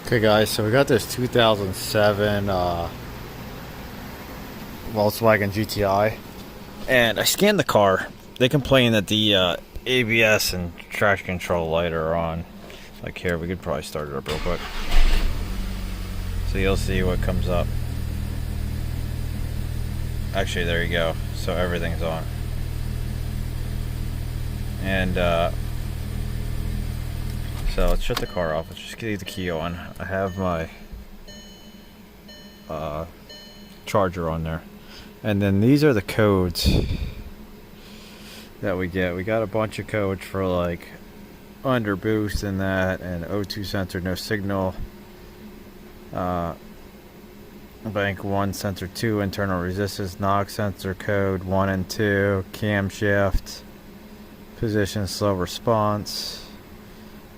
Okay guys, so we got this 2007 Volkswagen GTI, and I scanned the car. They complain that the ABS and traction control light are on. Like here, we could probably start it up real quick. So you'll see what comes up. Actually, there you go. So everything's on. And so let's shut the car off. Let's just get the key on. I have my charger on there. And then these are the codes that we get. We got a bunch of codes for like under boost and that, and O2 sensor, no signal. Bank 1 sensor 2, internal resistance, knock sensor code 1 and 2, camshaft, position slow response.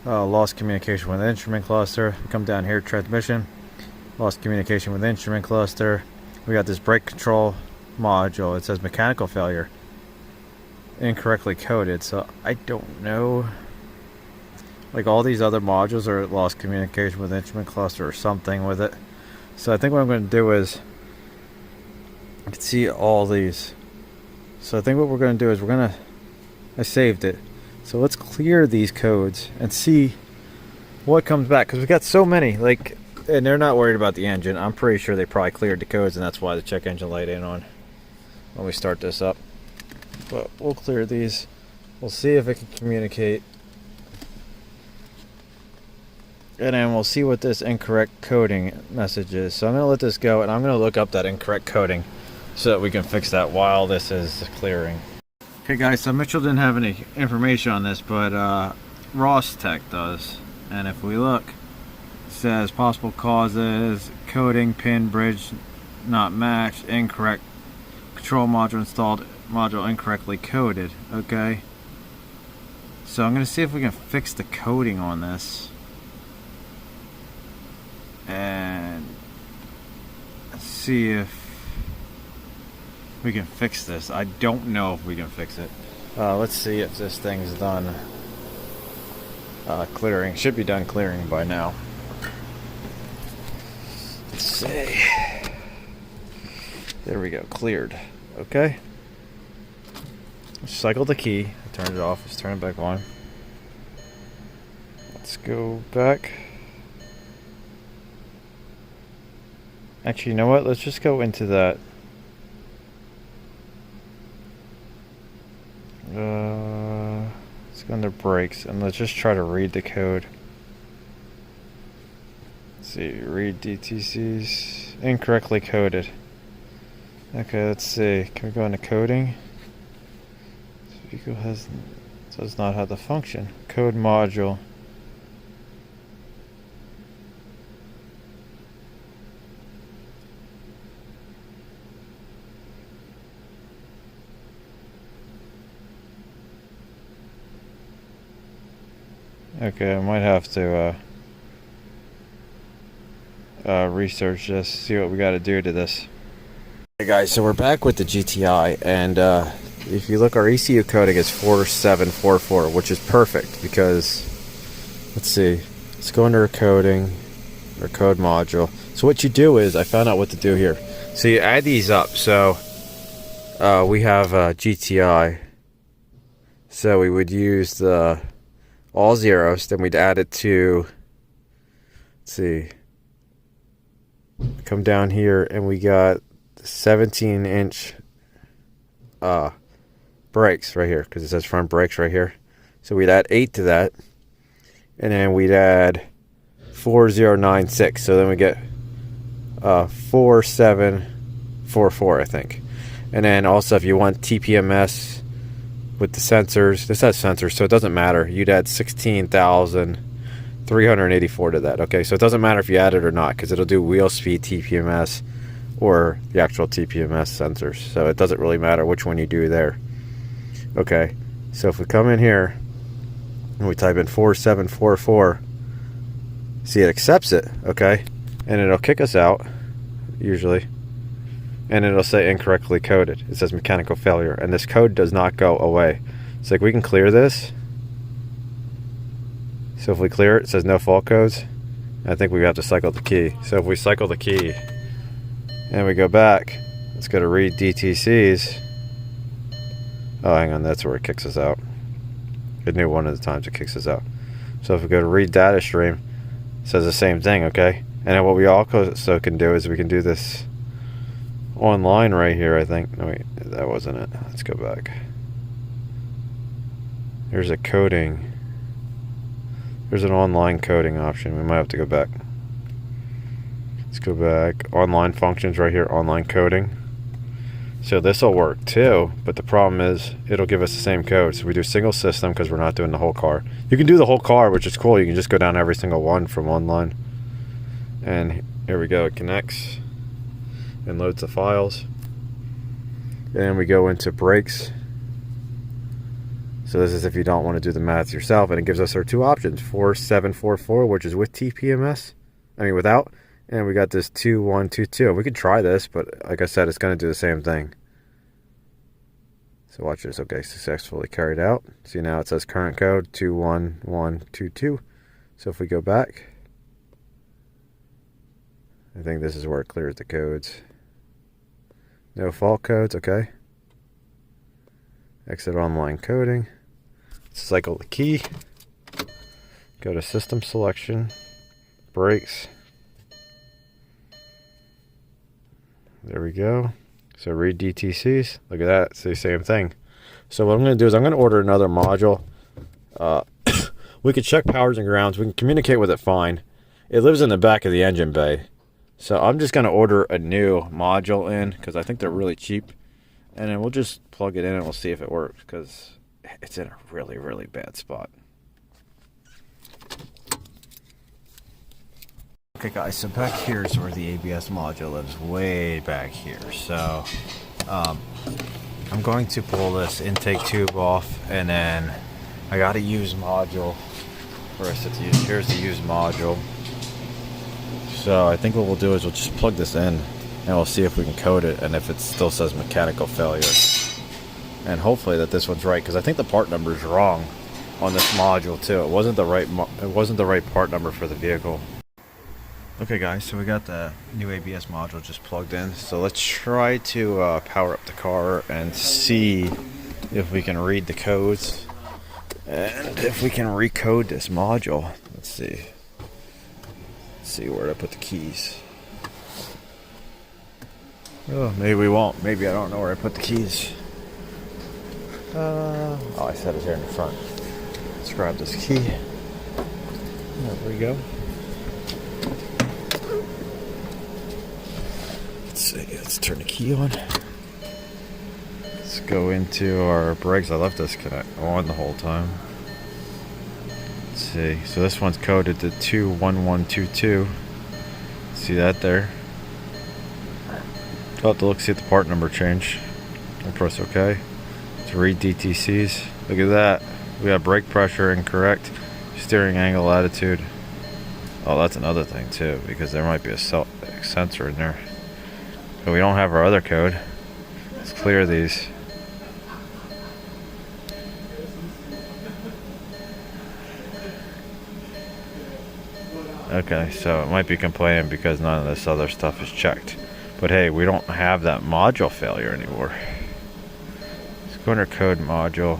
Lost communication with instrument cluster. We come down here, transmission, lost communication with instrument cluster. We got this brake control module. It says mechanical failure, incorrectly coded. So I don't know, like all these other modules are lost communication with instrument cluster or something with it. So I think what I'm going to do is, I can see all these. So I think what we're going to do is I saved it. So let's clear these codes and see what comes back, because we got so many, like, and they're not worried about the engine. I'm pretty sure they probably cleared the codes, and that's why the check engine light ain't on when we start this up. But we'll clear these. We'll see if it can communicate, and then we'll see what this incorrect coding message is. So I'm going to let this go, and I'm going to look up that incorrect coding so that we can fix that while this is clearing. Okay guys, so Mitchell didn't have any information on this, but RossTech does. And if we look, it says possible causes, coding, pin, bridge not matched, incorrect, control module installed, module incorrectly coded. Okay, so I'm going to see if we can fix the coding on this. And see if we can fix this. I don't know if we can fix it. Let's see if this thing's done clearing. Should be done clearing by now. Let's see. There we go, cleared. Okay. Cycle the key. Turn it off. Let's turn it back on. Let's go back. Actually, you know what? Let's just go into that. Let's go under brakes and let's just try to read the code. Let's see, read DTCs incorrectly coded. Okay, let's see. Can we go into coding? This vehicle does not have the function. Code module. Okay, I might have to research this, see what we got to do to this. Hey guys, so we're back with the GTI, and if you look, our ECU coding is 4744, which is perfect because, let's see, let's go under coding, or code module. So what you do is, I found out what to do here. So you add these up. So we have GTI, so we would use the all zeros, then we'd add it to, let's see, come down here and we got 17-inch brakes right here, because it says front brakes right here. So we'd add 8 to that, and then we'd add 4096, so then we get 4744, I think. And then also, if you want TPMS with the sensors, this has sensors, so it doesn't matter. You'd add 16,384 to that. Okay, so it doesn't matter if you add it or not, because it'll do wheel speed TPMS or the actual TPMS sensors. So it doesn't really matter which one you do there. Okay, so if we come in here and we type in 4744, see, it accepts it. Okay, and it'll kick us out usually, and it'll say incorrectly coded. It says mechanical failure, and this code does not go away. It's like we can clear this. So if we clear it, it says no fault codes. I think we have to cycle the key. So if we cycle the key and we go back, let's go to read DTCs. Oh, hang on, that's where it kicks us out. I knew one of the times it kicks us out. So if we go to read data stream, it says the same thing, okay? And then what we also can do is we can do this online right here, I think. No, wait, that wasn't it. Let's go back. There's a coding. There's an online coding option. We might have to go back. Let's go back. Online functions right here, online coding. So this will work too, but the problem is it'll give us the same code. So we do single system because we're not doing the whole car. You can do the whole car, which is cool. You can just go down every single one from online. And here we go, it connects and loads the files. And we go into brakes. So this is if you don't want to do the math yourself, and it gives us our two options: 4744, which is with TPMS, without, and we got this 2122. We could try this, but like I said, it's going to do the same thing. So watch this. Okay, successfully carried out. See, now it says current code 21122. So if we go back, I think this is where it clears the codes. No fault codes. Okay. Exit online coding. Cycle the key. Go to system selection. Brakes. There we go. So read DTCs. Look at that. It's the same thing. So what I'm going to do is I'm going to order another module. We can check powers and grounds. We can communicate with it fine. It lives in the back of the engine bay. So I'm just going to order a new module in because I think they're really cheap. And then we'll just plug it in and we'll see if it works because it's in a really, really bad spot. Okay guys, so back here is where the ABS module lives, way back here. So I'm going to pull this intake tube off, and then I got a used module. Where is it? Here's the used module. So I think what we'll do is we'll just plug this in and we'll see if we can code it, and if it still says mechanical failure. And hopefully that this one's right, because I think the part number is wrong on this module too. It wasn't the right part number for the vehicle. Okay guys, so we got the new ABS module just plugged in. So let's try to power up the car and see if we can read the codes and if we can recode this module. Let's see. Let's see where to put the keys. Oh, maybe we won't. Maybe I don't know where I put the keys. Oh, I set it here in the front. Let's grab this key. There we go. Let's turn the key on. Let's go into our brakes. I left this on the whole time. Let's see. So this one's coded to 21122. See that there? I'll have to look, see if the part number changed. I'll press OK. To read DTCs. Look at that. We got brake pressure incorrect. Steering angle attitude. Oh, that's another thing too, because there might be a sensor in there. But we don't have our other code. Let's clear these. Okay, so it might be complaining because none of this other stuff is checked. But hey, we don't have that module failure anymore. Let's go under code module.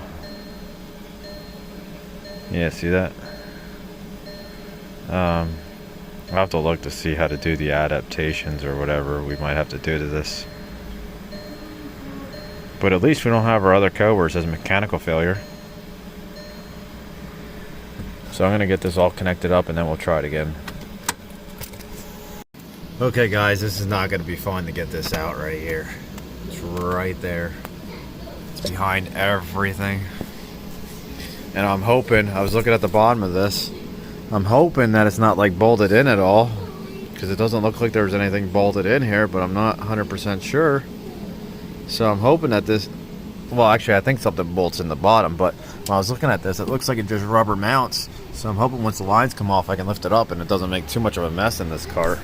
Yeah, see that? I'll have to look to see how to do the adaptations or whatever we might have to do to this. But at least we don't have our other code where it says mechanical failure. So I'm going to get this all connected up and then we'll try it again. Okay guys, this is not going to be fun to get this out right here. It's right there. It's behind everything. And I'm hoping, I was looking at the bottom of this, I'm hoping that it's not like bolted in at all, because it doesn't look like there's anything bolted in here, but I'm not 100% sure. So I'm hoping that this, well actually I think something bolts in the bottom, but when I was looking at this, it looks like it just rubber mounts. So I'm hoping once the lines come off I can lift it up and it doesn't make too much of a mess in this car.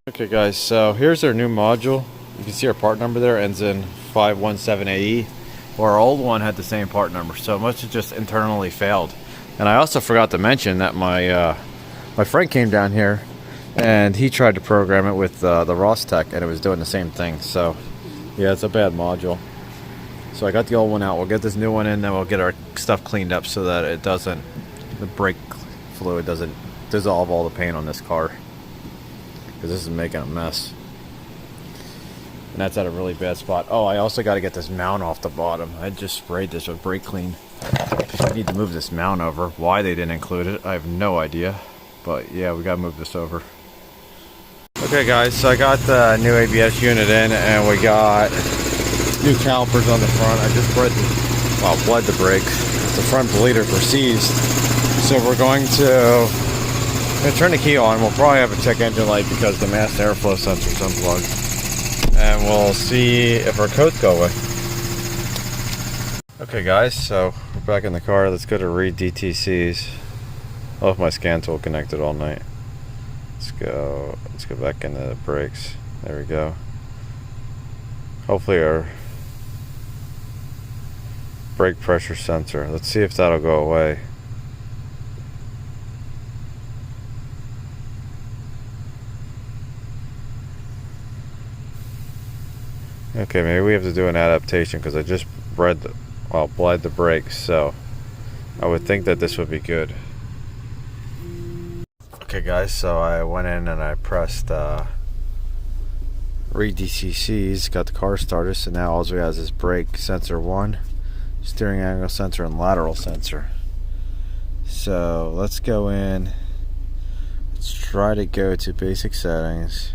Okay guys, so here's our new module. You can see our part number there, ends in 517AE. Well, our old one had the same part number, so it must have just internally failed. And I also forgot to mention that my friend came down here and he tried to program it with the RossTech, and it was doing the same thing. So yeah, it's a bad module. So I got the old one out. We'll get this new one in, then we'll get our stuff cleaned up so that it doesn't, the brake fluid doesn't dissolve all the paint on this car, because this is making a mess. And that's at a really bad spot. Oh, I also got to get this mount off the bottom. I just sprayed this with brake clean, because we need to move this mount over. Why they didn't include it, I have no idea. But yeah, we got to move this over. Okay guys, so I got the new ABS unit in, and we got new calipers on the front. I just bled the brakes. The front bleeders were seized. So we're going to turn the key on. We'll probably have a check engine light because the mass airflow sensor is unplugged. And we'll see if our coats go away. Okay guys, so we're back in the car. Let's go to read DTCs. I left my scan tool connected all night. Let's go back into the brakes. There we go. Hopefully our brake pressure sensor. Let's see if that'll go away. Okay, maybe we have to do an adaptation because I just bled the brakes, so I would think that this would be good. Okay guys, so I went in and I pressed read DCCs, got the car started, so now all we have is brake sensor 1, steering angle sensor, and lateral sensor. So let's go in, let's try to go to basic settings,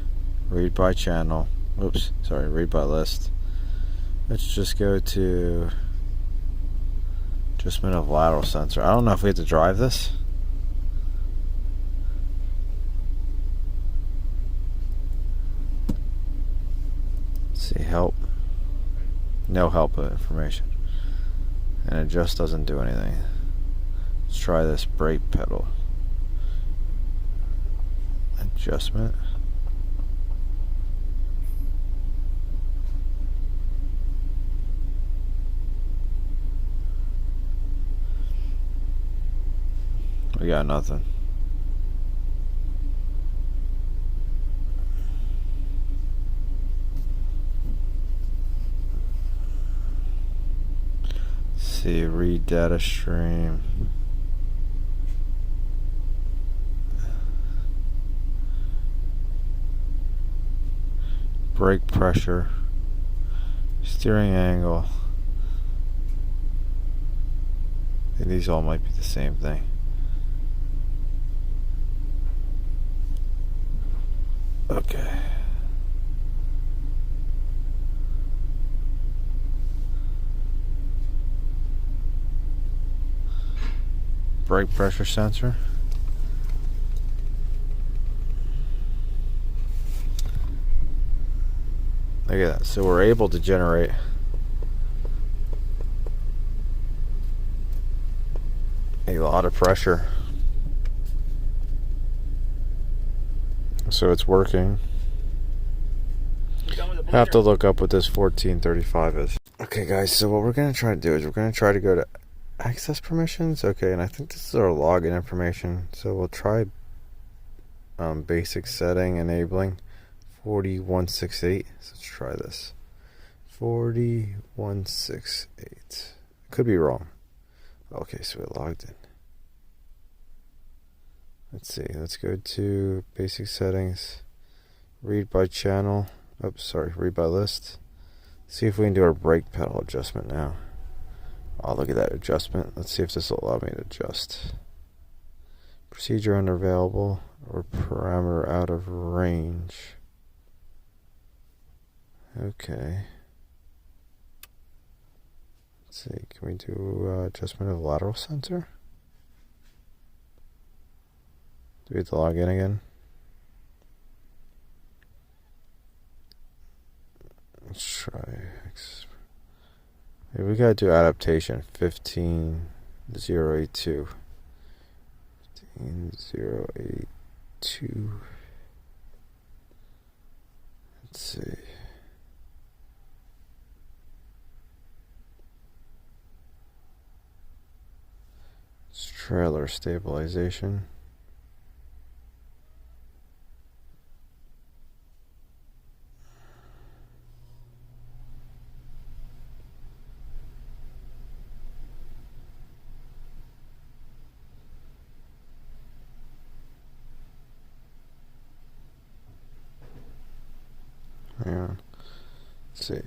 read by channel. Oops, sorry, read by list. Let's just go to adjustment of lateral sensor. I don't know if we have to drive this. Let's see, help. No help information. And it just doesn't do anything. Let's try this brake pedal. Adjustment. We got nothing. Let's see, read data stream. Brake pressure. Steering angle. I think these all might be the same thing. Okay. Brake pressure sensor. Look at that. So we're able to generate a lot of pressure. So it's working. Have to look up what this 1435 is. Okay guys, so what we're going to try to do is we're going to try to go to access permissions. Okay, and I think this is our login information. So we'll try basic setting enabling 4168. So let's try this. 4168. Could be wrong. Okay, so we logged in. Let's see, let's go to basic settings, read by channel, oops, sorry, read by list. See if we can do our brake pedal adjustment now. Oh, look at that adjustment. Let's see if this will allow me to adjust. Procedure unavailable or parameter out of range. Okay. Let's see, can we do adjustment of lateral sensor? Do we have to log in again? Let's try. Maybe we gotta do adaptation 15082. 15082. Let's see. It's trailer stabilization. Hang on. Let's see.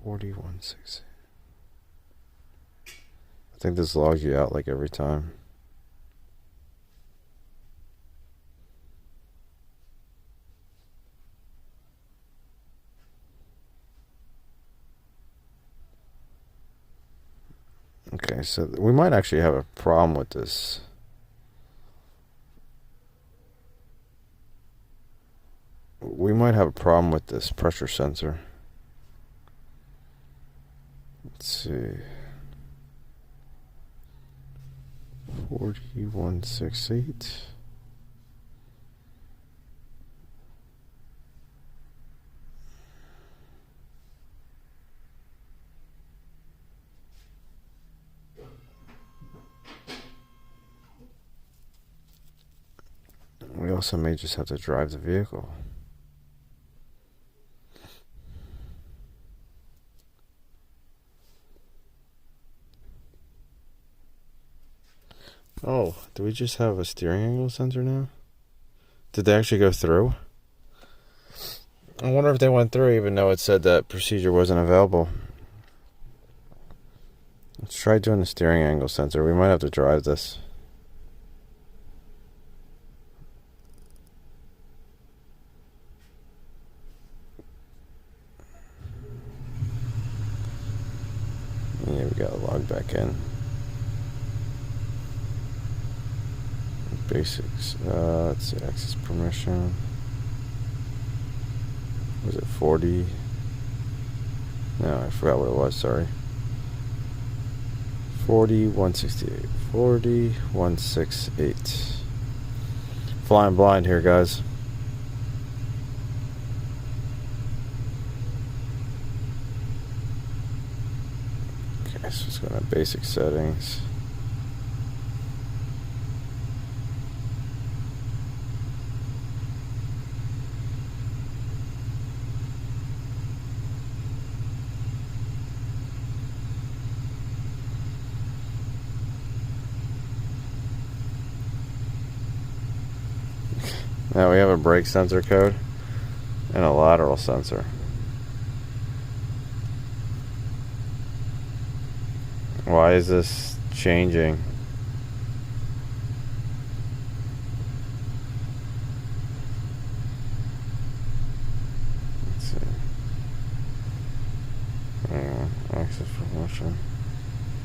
41.6. I think this logs you out like every time. Okay, so we might actually have a problem with this. We might have a problem with this pressure sensor. Let's see. 4168. We also may just have to drive the vehicle. Oh, do we just have a steering angle sensor now? Did they actually go through? I wonder if they went through even though it said that procedure wasn't available. Let's try doing the steering angle sensor. We might have to drive this. Yeah, we gotta log back in. Basics. Let's see, access permission. Was it 40? No, I forgot what it was, sorry. 4168. 4168. Flying blind here, guys. Okay, so let's go to basic settings. Now we have a brake sensor code and a lateral sensor. Why is this changing? Let's see. Hang on. Access promotion.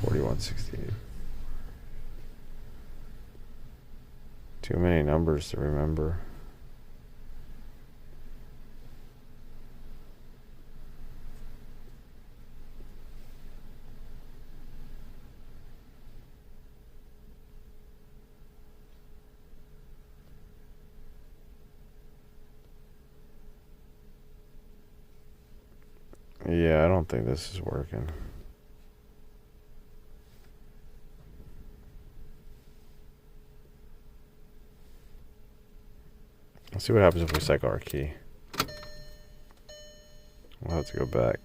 4168. Too many numbers to remember. Yeah, I don't think this is working. Let's see what happens if we cycle our key. We'll have to go back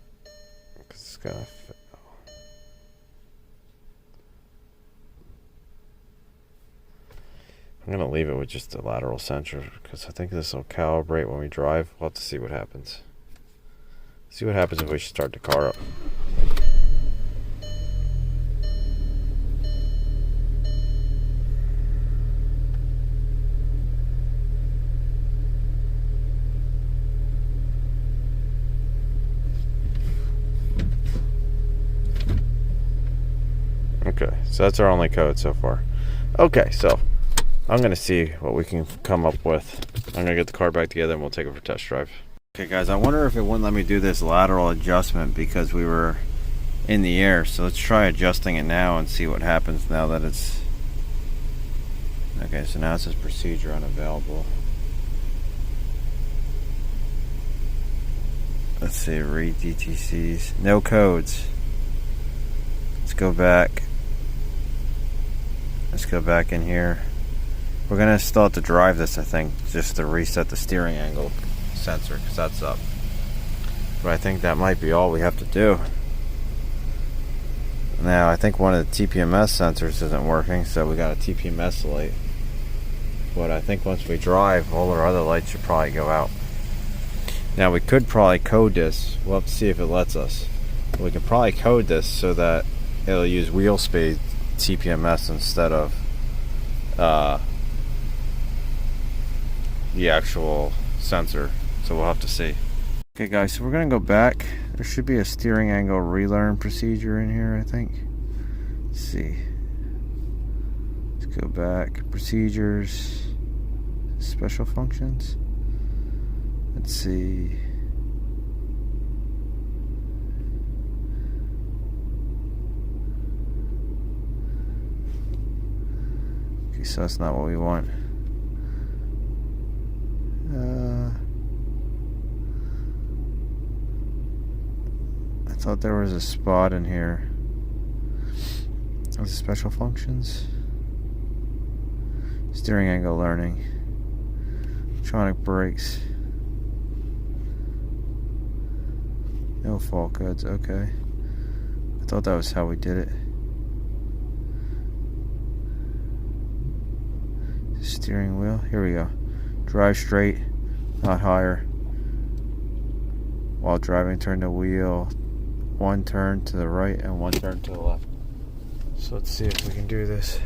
because it's gonna fail. I'm gonna leave it with just the lateral sensor because I think this will calibrate when we drive. We'll have to see what happens. See what happens if we start the car up. Okay, so that's our only code so far. Okay, so I'm going to see what we can come up with. I'm going to get the car back together and we'll take it for a test drive. Okay guys, I wonder if it wouldn't let me do this lateral adjustment because we were in the air. So let's try adjusting it now and see what happens now that it's... Okay, so now it says procedure unavailable. Let's see, read DTCs. No codes. Let's go back. Let's go back in here. We're gonna still have to drive this, I think, just to reset the steering angle sensor because that's up. But I think that might be all we have to do. Now I think one of the TPMS sensors isn't working, so we got a TPMS light. But I think once we drive, all our other lights should probably go out. Now we could probably code this. We'll have to see if it lets us. We can probably code this so that it'll use wheel speed TPMS instead of the actual sensor. So we'll have to see. Okay guys, so we're gonna go back. There should be a steering angle relearn procedure in here, I think. Let's see. Let's go back. Procedures. Special functions. Let's see. Okay, so that's not what we want. I thought there was a spot in here. Those are special functions. Steering angle learning. Electronic brakes. No fault codes, okay. I thought that was how we did it. Steering wheel, here we go. Drive straight, not higher. While driving, turn the wheel. One turn to the right and one turn to the left. So let's see if we can do this.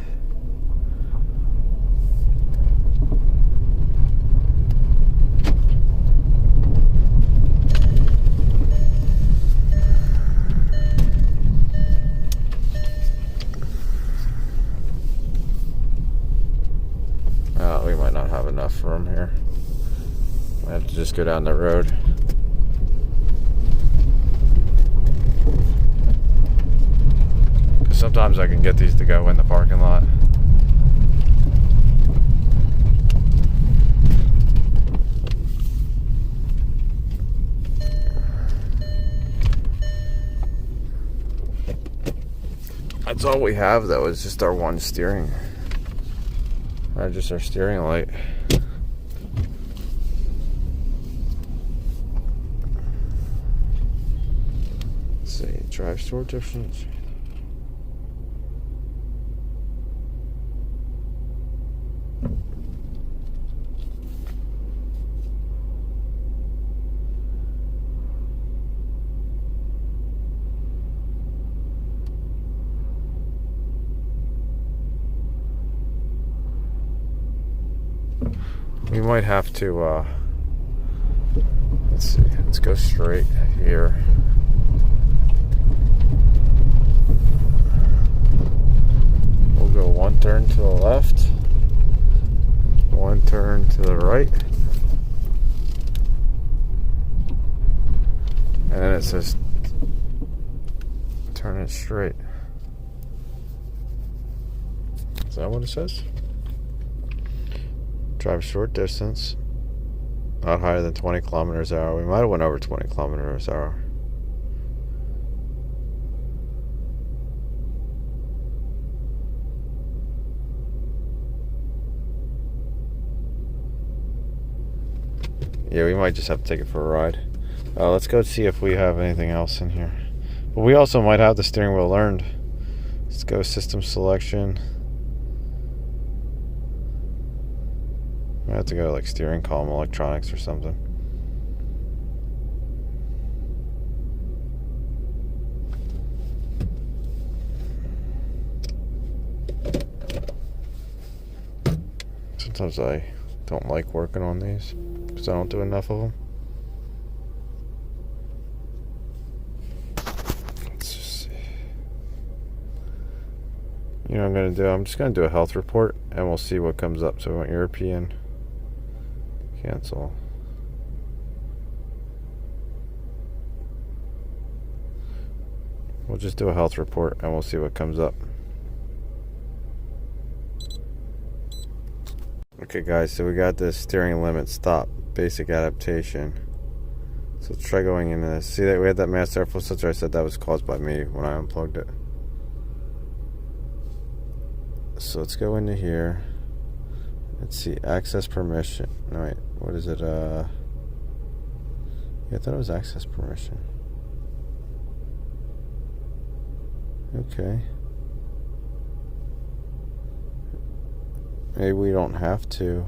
We might not have enough room here. I have to just go down the road. Sometimes I can get these to go in the parking lot. That's all we have though, is just our one steering. Just our steering light. Let's see, drive store difference. We might have to, let's see, let's go straight here. We'll go one turn to the left, one turn to the right, and then it says turn it straight. Is that what it says? Drive short distance, not higher than 20 kilometers an hour. We might have went over 20 kilometers an hour. Yeah, we might just have to take it for a ride. Let's go see if we have anything else in here. But we also might have the steering wheel learned. Let's go system selection. I have to go to like steering column electronics or something. Sometimes I don't like working on these because I don't do enough of them. Let's just see. You know what I'm going to do? I'm just going to do a health report and we'll see what comes up. So we want European. Cancel. We'll just do a health report and we'll see what comes up. Okay guys, so we got this steering limit stop, basic adaptation. So let's try going into this. See that we had that mass airflow sensor? I said that was caused by me when I unplugged it. So let's go into here. Let's see, access permission. No, wait, what is it? Yeah, I thought it was access permission. Okay. Maybe we don't have to.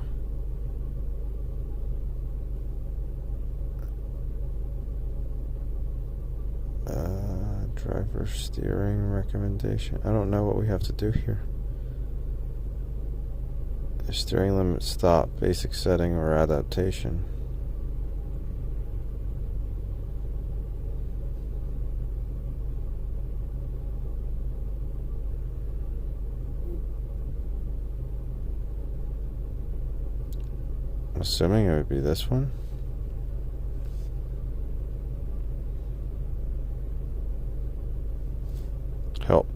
Driver steering recommendation. I don't know what we have to do here. The steering limit stop, basic setting, or adaptation. I'm assuming it would be this one. Help.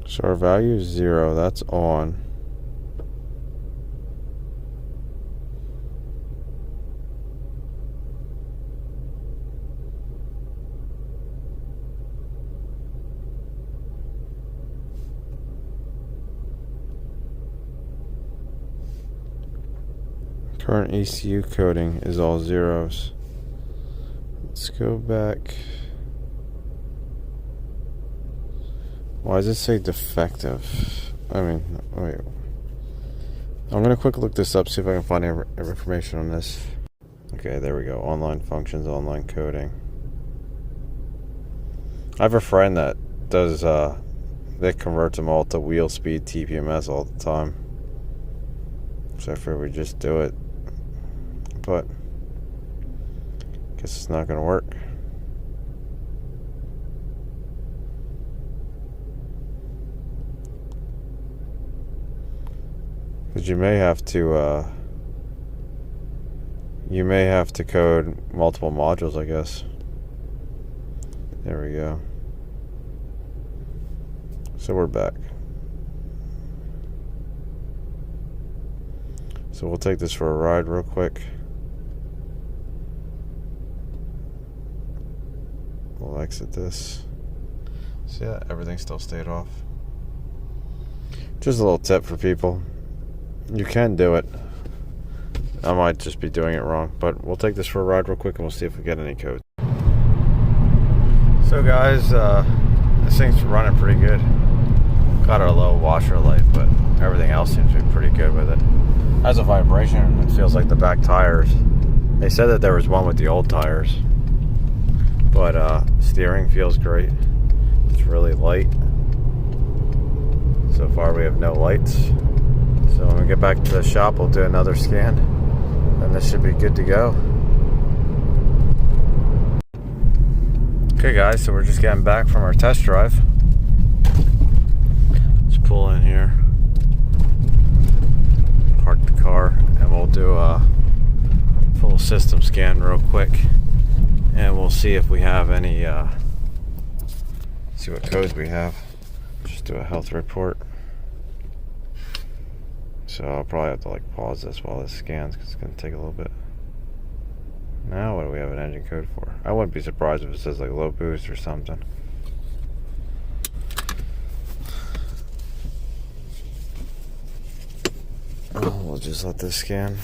So our value is 0, that's on. Current ECU coding is all zeros. Let's go back. Why does it say defective? I mean, wait. I'm going to quick look this up, see if I can find any information on this. Okay, there we go. Online functions, online coding. I have a friend that does, that converts them all to wheel speed TPMS all the time. So I figured we'd just do it. But, guess it's not going to work. Because you may have to code multiple modules, I guess. There we go. So we're back. So we'll take this for a ride real quick. We'll exit this. So yeah, everything still stayed off. Just a little tip for people. You can do it. I might just be doing it wrong, but we'll take this for a ride real quick and we'll see if we get any code. So guys, this thing's running pretty good. Got our low washer light, but everything else seems to be pretty good with it. Has a vibration, it feels like the back tires. They said that there was one with the old tires, but steering feels great. It's really light. So far we have no lights. So when we get back to the shop, we'll do another scan, and this should be good to go. Okay guys, so we're just getting back from our test drive. Let's pull in here, park the car, and we'll do a full system scan real quick, and we'll see if we have any, see what codes we have. Just do a health report. So I'll probably have to like pause this while this scans because it's going to take a little bit. Now what do we have an engine code for? I wouldn't be surprised if it says like low boost or something. Oh, we'll just let this scan.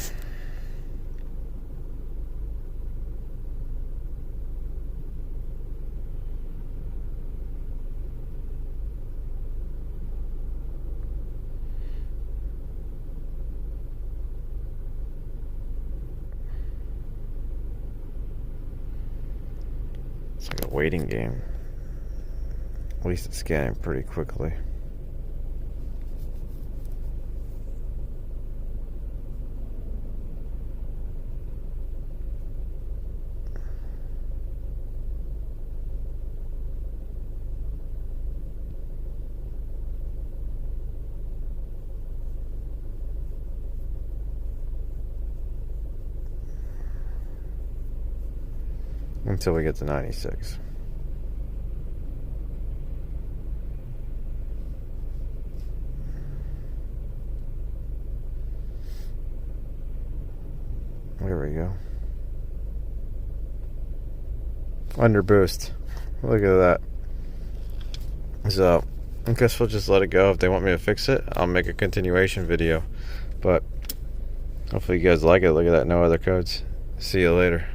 It's like a waiting game. At least it's scanning pretty quickly. Until we get to 96. There we go. Under boost. Look at that. So, I guess we'll just let it go. If they want me to fix it, I'll make a continuation video. But, hopefully you guys like it. Look at that, no other codes. See you later.